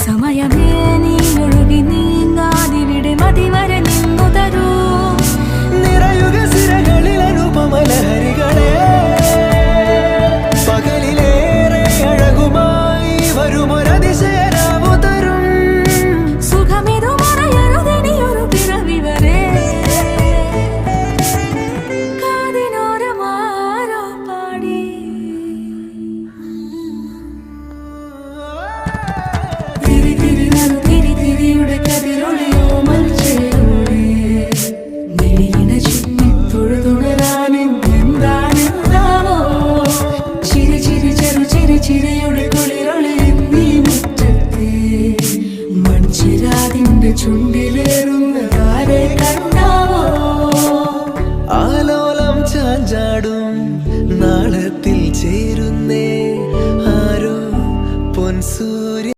സമയമേ നീ ഒഴുകി നീങ്ങാതിവിടെ മതിവരെ നിന്നു തരൂ. നിറയുക സിരകളിൽ അനുപമലഹരികളെ, പകലിലേറെ അഴകുമായി വരുമൊരതിശയരാവു തരും. സുഖമിതു മറയരുതെനിയൊരു പിറവി വരെ. കാതിനോരമാരോ പാടി തിരി തിരി നറു തിരി തിരിയുടെ കതിരൊളിയോ മൽച്ചേരോടെ മിഴിയിണ